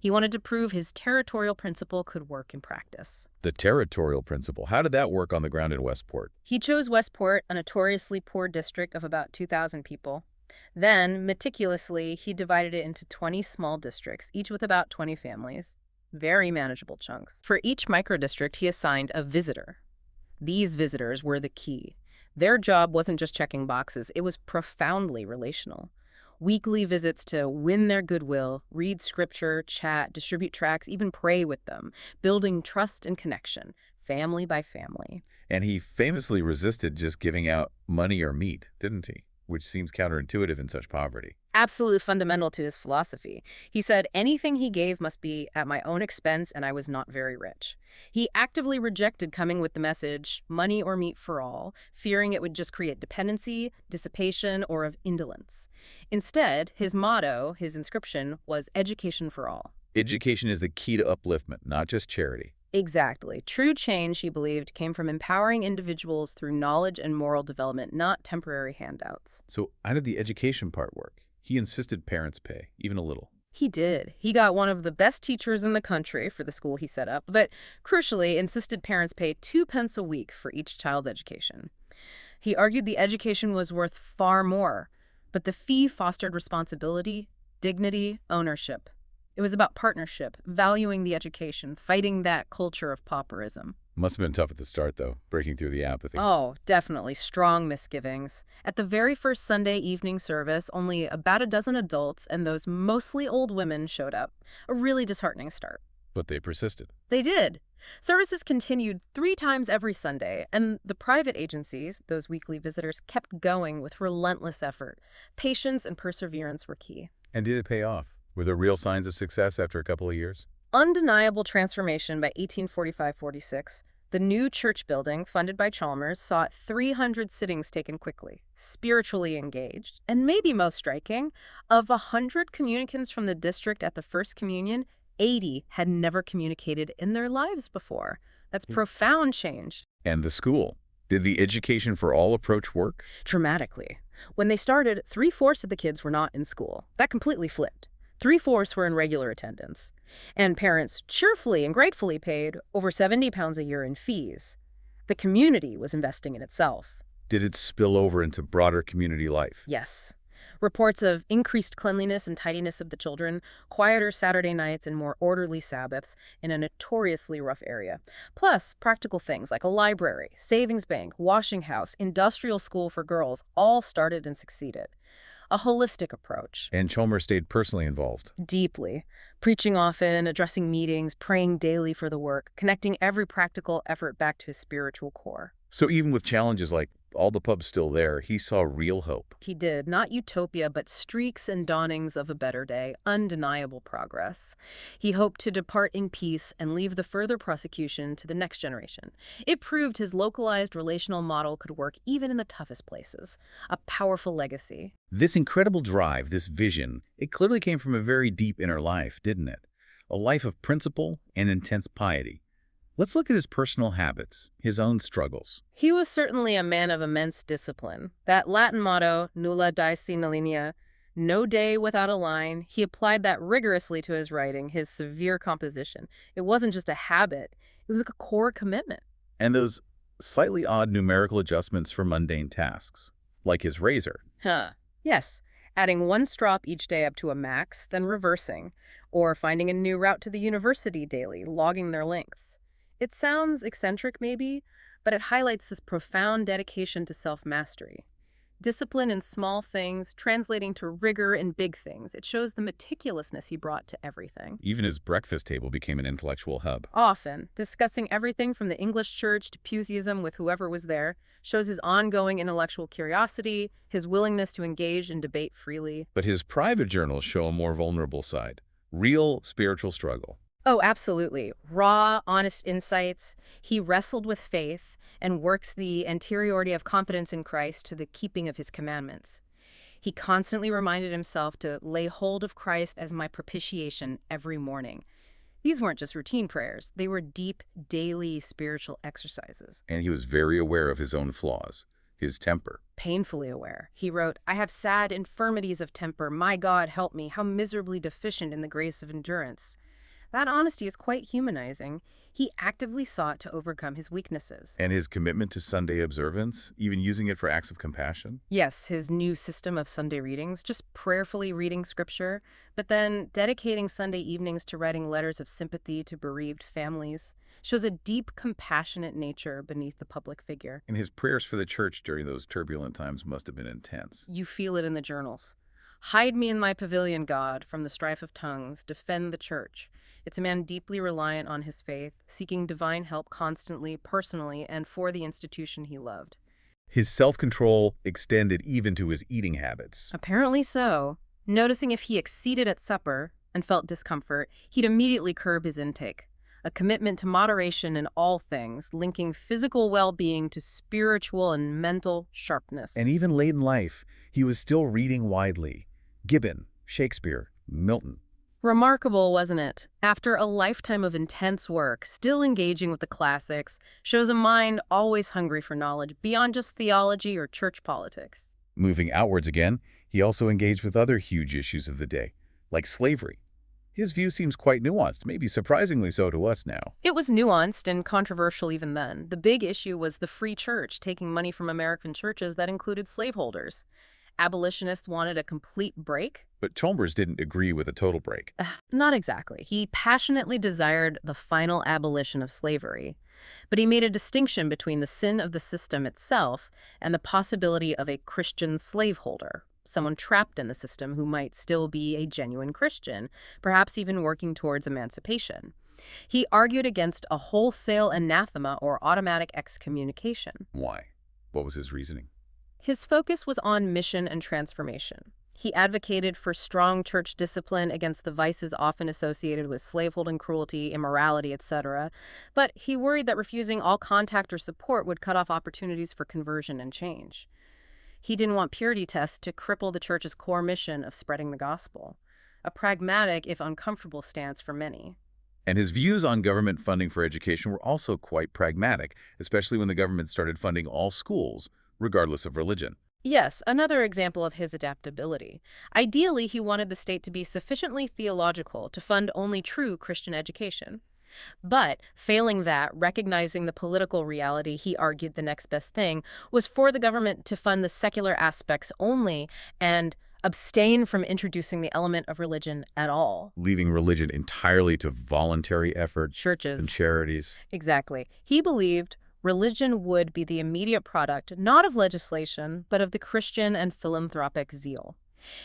He wanted to prove his territorial principle could work in practice. The territorial principle, how did that work on the ground in Westport? He chose Westport, a notoriously poor district of about 2,000 people. Then, meticulously, he divided it into 20 small districts, each with about 20 families. Very manageable chunks. For each microdistrict, he assigned a visitor. These visitors were the key. Their job wasn't just checking boxes, it was profoundly relational. Weekly visits to win their goodwill, read scripture, chat, distribute tracts, even pray with them, building trust and connection, family by family. And he famously resisted just giving out money or meat, didn't he? Which seems counterintuitive in such poverty. Absolutely fundamental to his philosophy. He said, anything he gave must be at my own expense, and I was not very rich. He actively rejected coming with the message, money or meat for all, fearing it would just create dependency, dissipation, or of indolence. Instead, his motto, his inscription, was education for all. Education is the key to upliftment, not just charity. Exactly. True change, he believed, came from empowering individuals through knowledge and moral development, not temporary handouts. So how did the education part work? He insisted parents pay, even a little. He did. He got one of the best teachers in the country for the school he set up, but crucially insisted parents pay 2 pence a week for each child's education. He argued the education was worth far more, but the fee fostered responsibility, dignity, ownership. It was about partnership, valuing the education, fighting that culture of pauperism. Must have been tough at the start, though, breaking through the apathy. Oh, definitely. Strong misgivings. At the very first Sunday evening service, only about a dozen adults and those mostly old women showed up. A really disheartening start. But they persisted. They did. Services continued 3 times every Sunday, and the private agencies, those weekly visitors, kept going with relentless effort. Patience and perseverance were key. And did it pay off? Were there real signs of success after a couple of years? Undeniable transformation by 1845-46. The new church building, funded by Chalmers, saw 300 sittings taken quickly, spiritually engaged, and maybe most striking, of 100 communicants from the district at the First Communion, 80 had never communicated in their lives before. That's profound change. And the school. Did the education for all approach work? Dramatically. When they started, 3/4 of the kids were not in school. That completely flipped. 3/4 were in regular attendance, and parents cheerfully and gratefully paid over £70 a year in fees. The community was investing in itself. Did it spill over into broader community life? Yes. Reports of increased cleanliness and tidiness of the children, quieter Saturday nights and more orderly Sabbaths in a notoriously rough area. Plus, practical things like a library, savings bank, washing house, industrial school for girls all started and succeeded. A holistic approach. And Chalmers stayed personally involved. Deeply. Preaching often, addressing meetings, praying daily for the work, connecting every practical effort back to his spiritual core. So even with challenges like all the pubs still there, he saw real hope. He did. Not utopia, but streaks and dawnings of a better day, undeniable progress. He hoped to depart in peace and leave the further prosecution to the next generation. It proved his localized relational model could work even in the toughest places. A powerful legacy. This incredible drive, this vision, it clearly came from a very deep inner life, didn't it? A life of principle and intense piety. Let's look at his personal habits, his own struggles. He was certainly a man of immense discipline. That Latin motto, nulla die sine linea, no day without a line, he applied that rigorously to his writing, his severe composition. It wasn't just a habit, it was like a core commitment. And those slightly odd numerical adjustments for mundane tasks, like his razor. Yes, adding 1 strop each day up to a max, then reversing, or finding a new route to the university daily, logging their lengths. It sounds eccentric maybe, but it highlights this profound dedication to self-mastery. Discipline in small things, translating to rigor in big things. It shows the meticulousness he brought to everything. Even his breakfast table became an intellectual hub. Often, discussing everything from the English church to Puseyism with whoever was there, shows his ongoing intellectual curiosity, his willingness to engage in debate freely. But his private journals show a more vulnerable side. Real spiritual struggle. Oh, absolutely. Raw, honest insights. He wrestled with faith and works the anteriority of confidence in Christ to the keeping of his commandments. He constantly reminded himself to lay hold of Christ as my propitiation every morning. These weren't just routine prayers. They were deep, daily spiritual exercises. And he was very aware of his own flaws, his temper. Painfully aware. He wrote, "I have sad infirmities of temper. My God, help me. How miserably deficient in the grace of endurance." That honesty is quite humanizing. He actively sought to overcome his weaknesses. And his commitment to Sunday observance, even using it for acts of compassion. Yes, his new system of Sunday readings, just prayerfully reading scripture, but then dedicating Sunday evenings to writing letters of sympathy to bereaved families, shows a deep, compassionate nature beneath the public figure. And his prayers for the church during those turbulent times must have been intense. You feel it in the journals. "Hide me in my pavilion, God, from the strife of tongues. Defend the church." It's a man deeply reliant on his faith, seeking divine help constantly, personally, and for the institution he loved. His self-control extended even to his eating habits. Apparently so. Noticing if he exceeded at supper and felt discomfort, he'd immediately curb his intake. A commitment to moderation in all things, linking physical well-being to spiritual and mental sharpness. And even late in life, he was still reading widely. Gibbon, Shakespeare, Milton. Remarkable, wasn't it? After a lifetime of intense work, still engaging with the classics, shows a mind always hungry for knowledge beyond just theology or church politics. Moving outwards again, he also engaged with other huge issues of the day, like slavery. His view seems quite nuanced, maybe surprisingly so to us now. It was nuanced and controversial even then. The big issue was the free church taking money from American churches that included slaveholders. Abolitionists wanted a complete break. But Chalmers didn't agree with a total break. Not exactly. He passionately desired the final abolition of slavery. But he made a distinction between the sin of the system itself and the possibility of a Christian slaveholder, someone trapped in the system who might still be a genuine Christian, perhaps even working towards emancipation. He argued against a wholesale anathema or automatic excommunication. Why? What was his reasoning? His focus was on mission and transformation. He advocated for strong church discipline against the vices often associated with slaveholding cruelty, immorality, etc. But he worried that refusing all contact or support would cut off opportunities for conversion and change. He didn't want purity tests to cripple the church's core mission of spreading the gospel, a pragmatic, if uncomfortable, stance for many. And his views on government funding for education were also quite pragmatic, especially when the government started funding all schools, regardless of religion. Yes, another example of his adaptability. Ideally, he wanted the state to be sufficiently theological to fund only true Christian education. But, failing that, recognizing the political reality, he argued the next best thing was for the government to fund the secular aspects only and abstain from introducing the element of religion at all. Leaving religion entirely to voluntary effort, Churches. And charities. Exactly. He believed religion would be the immediate product, not of legislation, but of the Christian and philanthropic zeal.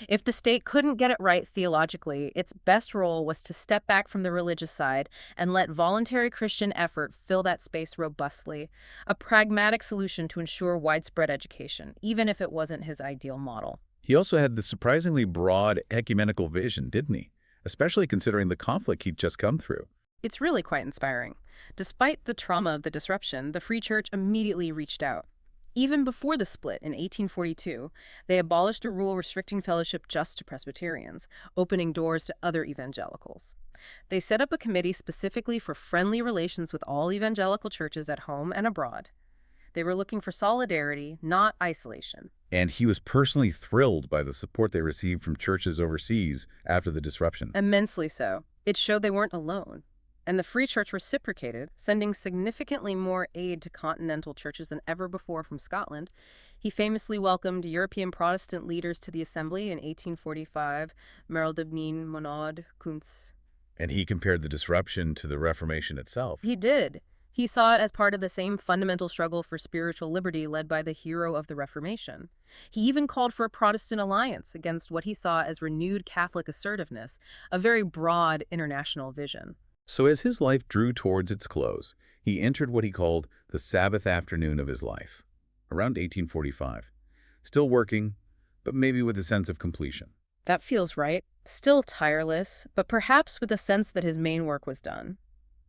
If the state couldn't get it right theologically, its best role was to step back from the religious side and let voluntary Christian effort fill that space robustly, a pragmatic solution to ensure widespread education, even if it wasn't his ideal model. He also had the surprisingly broad ecumenical vision, didn't he? Especially considering the conflict he'd just come through. It's really quite inspiring. Despite the trauma of the disruption, the Free Church immediately reached out. Even before the split in 1842, they abolished a rule restricting fellowship just to Presbyterians, opening doors to other evangelicals. They set up a committee specifically for friendly relations with all evangelical churches at home and abroad. They were looking for solidarity, not isolation. And he was personally thrilled by the support they received from churches overseas after the disruption. Immensely so. It showed they weren't alone. And the Free Church reciprocated, sending significantly more aid to continental churches than ever before from Scotland. He famously welcomed European Protestant leaders to the Assembly in 1845, Merldebnin, Monod, Kuntz. And he compared the disruption to the Reformation itself. He did. He saw it as part of the same fundamental struggle for spiritual liberty led by the hero of the Reformation. He even called for a Protestant alliance against what he saw as renewed Catholic assertiveness, a very broad international vision. So as his life drew towards its close, he entered what he called the Sabbath afternoon of his life, around 1845. Still working, but maybe with a sense of completion. That feels right. Still tireless, but perhaps with a sense that his main work was done.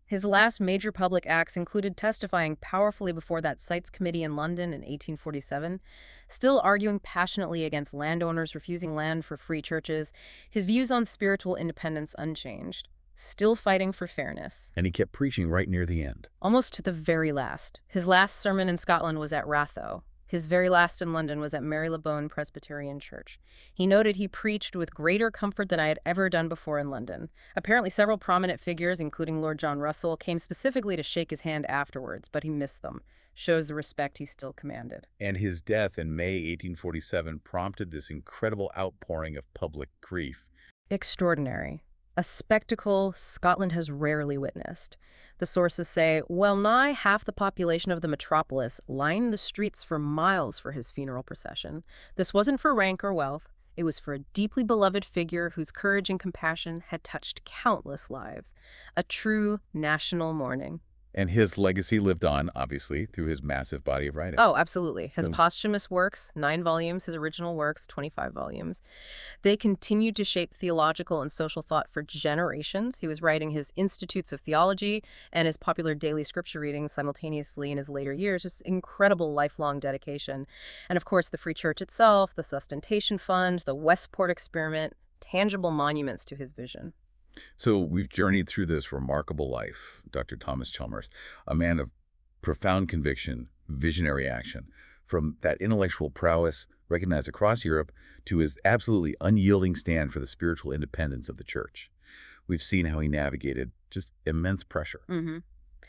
His last major public acts included testifying powerfully before that Sites Committee in London in 1847, still arguing passionately against landowners refusing land for free churches, his views on spiritual independence unchanged, still fighting for fairness. And he kept preaching right near the end. Almost to the very last. His last sermon in Scotland was at Ratho. His very last in London was at Marylebone Presbyterian Church. He noted he preached with greater comfort than I had ever done before in London. Apparently several prominent figures, including Lord John Russell, came specifically to shake his hand afterwards, but he missed them. Shows the respect he still commanded. And his death in May 1847 prompted this incredible outpouring of public grief. Extraordinary. A spectacle Scotland has rarely witnessed. The sources say, well nigh half the population of the metropolis lined the streets for miles for his funeral procession. This wasn't for rank or wealth. It was for a deeply beloved figure whose courage and compassion had touched countless lives. A true national mourning. And his legacy lived on, obviously, through his massive body of writing. Oh, absolutely. His posthumous works, 9 volumes, his original works, 25 volumes. They continued to shape theological and social thought for generations. He was writing his Institutes of Theology and his popular daily scripture readings simultaneously in his later years. Just incredible lifelong dedication. And of course, the Free Church itself, the Sustentation Fund, the Westport Experiment, tangible monuments to his vision. So we've journeyed through this remarkable life, Dr. Thomas Chalmers, a man of profound conviction, visionary action, from that intellectual prowess recognized across Europe to his absolutely unyielding stand for the spiritual independence of the church. We've seen how he navigated just immense pressure.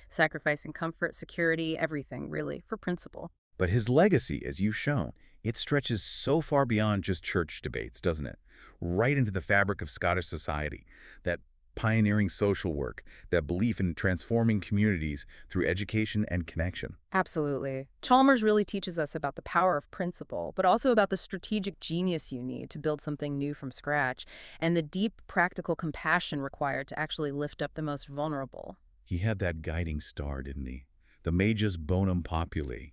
Sacrificing comfort, security, everything, really, for principle. But his legacy, as you've shown, it stretches so far beyond just church debates, doesn't it? Right into the fabric of Scottish society, that pioneering social work, that belief in transforming communities through education and connection. Absolutely. Chalmers really teaches us about the power of principle, but also about the strategic genius you need to build something new from scratch, and the deep practical compassion required to actually lift up the most vulnerable. He had that guiding star, didn't he? The majus bonum populi,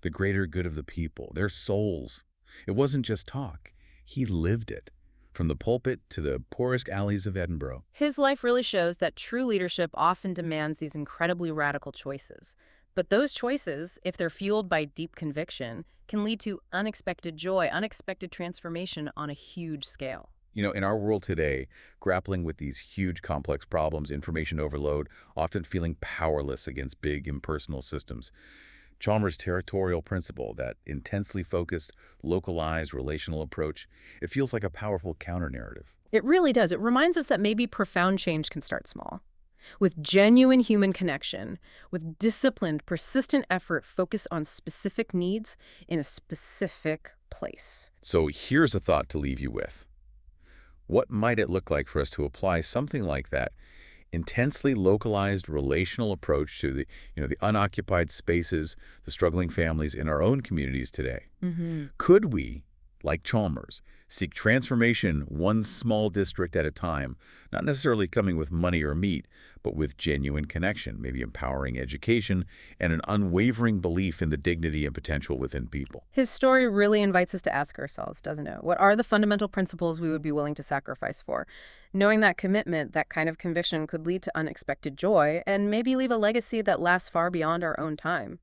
the greater good of the people, their souls. It wasn't just talk. He lived it, from the pulpit to the poorest alleys of Edinburgh. His life really shows that true leadership often demands these incredibly radical choices. But those choices, if they're fueled by deep conviction, can lead to unexpected joy, unexpected transformation on a huge scale. You know, in our world today, grappling with these huge complex problems, information overload, often feeling powerless against big impersonal systems, Chalmers' territorial principle, that intensely focused, localized, relational approach, it feels like a powerful counter-narrative. It really does. It reminds us that maybe profound change can start small. With genuine human connection, with disciplined, persistent effort focused on specific needs in a specific place. So here's a thought to leave you with. What might it look like for us to apply something like that intensely localized relational approach to the unoccupied spaces, the struggling families in our own communities today? Could we, like Chalmers, seek transformation one small district at a time, not necessarily coming with money or meat, but with genuine connection, maybe empowering education and an unwavering belief in the dignity and potential within people? His story really invites us to ask ourselves, doesn't it? What are the fundamental principles we would be willing to sacrifice for? Knowing that commitment, that kind of conviction could lead to unexpected joy and maybe leave a legacy that lasts far beyond our own time.